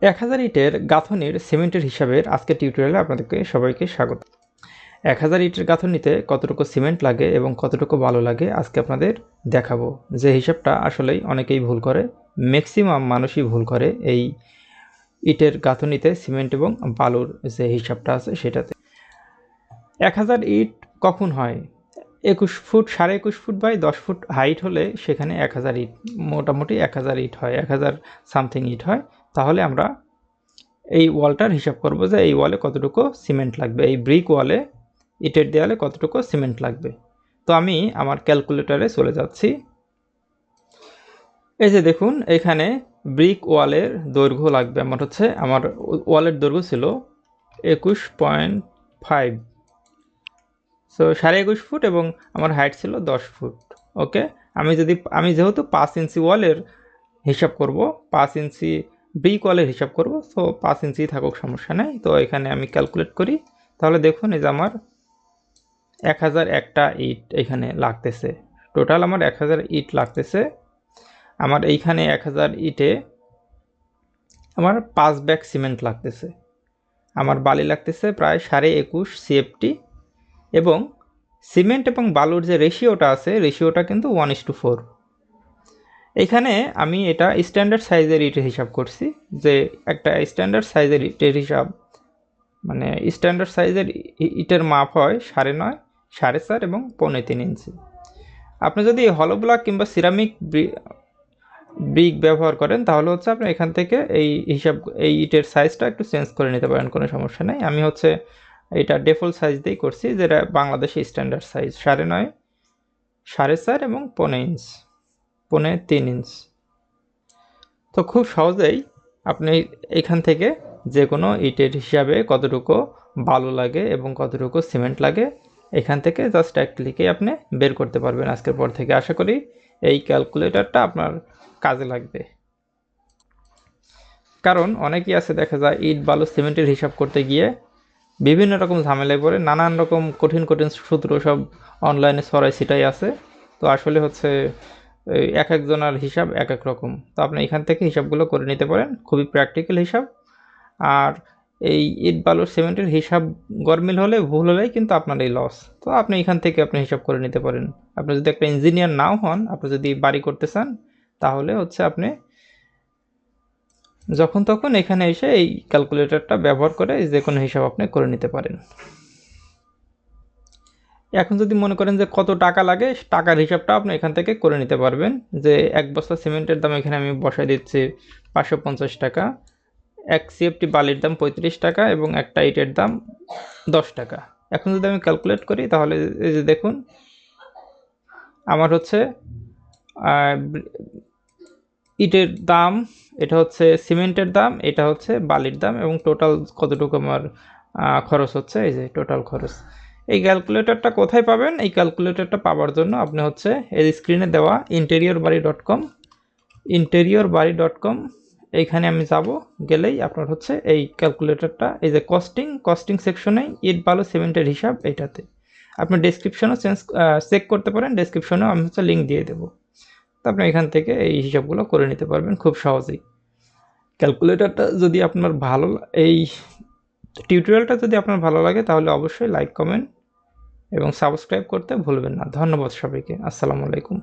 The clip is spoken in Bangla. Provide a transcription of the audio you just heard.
1000 ইটের গাঁথনির সিমেন্টের হিসাবের আজকের টিউটোরিয়ালে আপনাদেরকে সবাইকে স্বাগত। 1000 ইটের গাঁথনিতে কতটুকু সিমেন্ট লাগে এবং কতটুকু বালু লাগে আজকে আপনাদের দেখাবো। যে হিসাবটা আসলেই অনেকেই ভুল করে, ম্যাক্সিমাম মানুষই ভুল করে এই ইটের গাঁথনিতে সিমেন্ট এবং বালুর যে হিসাবটা আছে সেটাতে। 1000 ইট কখন হয়? 21 feet 21.5 feet by 10 feet height হলে সেখানে 1000 ইট, মোটামুটি 1000 ইট হয়, 1000 সামথিং ইট হয়। তাহলে আমরা এই ওয়ালটার হিসাব করব যে এই ওয়ালে কতটুকু সিমেন্ট লাগবে, এই ব্রিক ওয়ালে ইটের দেয়ালে কতটুকু সিমেন্ট লাগবে। তো আমি আমার ক্যালকুলেটরে চলে যাচ্ছি। এই যে দেখুন, এখানে ব্রিক ওয়ালের দৈর্ঘ্য লাগবে আমার হচ্ছে, আমার ওয়ালের দৈর্ঘ্য ছিল 21.5, সো 21.5 ফুট এবং আমার হাইট ছিল 10 ফুট। ওকে, আমি যেহেতু 5 ইঞ্চি ওয়ালের হিসাব করব, 5 ইঞ্চি ব্রিক ওয়ালের হিসাব করব, সো 5 ইঞ্চি থাকুক, সমস্যা নেই। তো এখানে আমি ক্যালকুলেট করি, তাহলে দেখুন এই যে আমার 1001টা ইট এখানে লাগতেছে। টোটাল আমার 1000 ইট লাগতেছে। আমার এইখানে 1000 ইটে আমার 5 ব্যাগ সিমেন্ট লাগতেছে। আমার বালি লাগতেছে প্রায় 21.5 CFT এবং সিমেন্ট এবং বালুর যে রেশিওটা আছে, রেশিওটা কিন্তু 1:4। এখানে আমি এটা স্ট্যান্ডার্ড সাইজের ইটের হিসাব করছি, যে একটা স্ট্যান্ডার্ড সাইজের ইটের হিসাব মানে স্ট্যান্ডার্ড সাইজের ইটের মাপ হয় 9.5, 4.5 এবং 3.25 ইঞ্চি। আপনি যদি হলো ব্লক কিংবা সিরামিক ব্রিক ব্যবহার করেন তাহলে হচ্ছে আপনি এখান থেকে এই ইটের সাইজটা একটু চেঞ্জ করে নিতে পারেন, কোনো সমস্যা নেই। আমি হচ্ছে এটা ডিফল্ট সাইজ দিয়েই করছি, যেটা বাংলাদেশে স্ট্যান্ডার্ড সাইজ 9.5, 4.5 এবং 3.5 ইঞ্চ। তো খুব সহজেই আপনি এখান থেকে যে কোনো ইটের হিসাবে কতটুকু বালু লাগে এবং কতটুকু সিমেন্ট লাগে এখান থেকে জাস্ট এক ক্লিকে আপনি বের করতে পারবেন আজকের পর থেকে। আশা করি এই ক্যালকুলেটরটা আপনার কাজে লাগবে, কারণ অনেকেই আছে দেখা যায় ইট বালু সিমেন্টের হিসাব করতে গিয়ে বিভিন্ন রকম ঝামেলায় পড়ে, নানান রকম কঠিন কঠিন সূত্র সব অনলাইনে ছড়াই ছিটাই আছে। তো আসলে হচ্ছে এক একজনের হিসাব এক এক রকম। তো আপনি এখান থেকে হিসাবগুলো করে নিতে পারেন, খুবই প্র্যাকটিক্যাল হিসাব। আর এই ইট বালুর সিমেন্টের হিসাব গরমিল হলে, ভুল হলেই কিন্তু আপনার এই লস। তো আপনি এখান থেকে আপনি হিসাব করে নিতে পারেন। আপনি যদি একটা ইঞ্জিনিয়ার নাও হন, আপনি যদি বাড়ি করতে চান তাহলে হচ্ছে আপনি যখন তখন এখানে এসে এই ক্যালকুলেটরটা ব্যবহার করে যে কোনো হিসাব আপনি করে নিতে পারেন। এখন যদি মনে করেন যে কত টাকা লাগে, টাকার হিসাবটা আপনি এখান থেকে করে নিতে পারবেন। যে এক বস্তা সিমেন্টের দাম এখানে আমি বসাই দিচ্ছি 550 টাকা, 1 CFT বালির দাম 35 টাকা এবং একটা ইটের দাম 10 টাকা। এখন যদি আমি ক্যালকুলেট করি তাহলে এই যে দেখুন, আমার হচ্ছে ইটের দাম, এটা হচ্ছে সিমেন্টের দাম, এটা হচ্ছে বালির দাম এবং টোটাল কতটুকু আমার খরচ হচ্ছে, এই যে টোটাল খরচ। এই ক্যালকুলেটরটা কোথায় পাবেন? এই ক্যালকুলেটরটা পাওয়ার জন্য আপনি হচ্ছে এই স্ক্রিনে দেওয়া interiorবাড়ি.com এইখানে আমি যাব, গেলেই আপনার হচ্ছে এই ক্যালকুলেটরটা, এই যে কস্টিং সেকশনে ইট বালু সিমেন্টের হিসাব, এইটাতে আপনি ডেসক্রিপশনও চেক করতে পারেন, ডেসক্রিপশনেও আমি হচ্ছে লিঙ্ক দিয়ে দেবো। তো আপনি এখান থেকে এই হিসাবগুলো করে নিতে পারবেন খুব সহজেই। ক্যালকুলেটরটা যদি আপনার এই টিউটোরিয়ালটা যদি আপনার ভালো লাগে তাহলে অবশ্যই লাইক, কমেন্ট এবং সাবস্ক্রাইব করতে ভুলবেন না। ধন্যবাদ সবাইকে। আসসালামু আলাইকুম।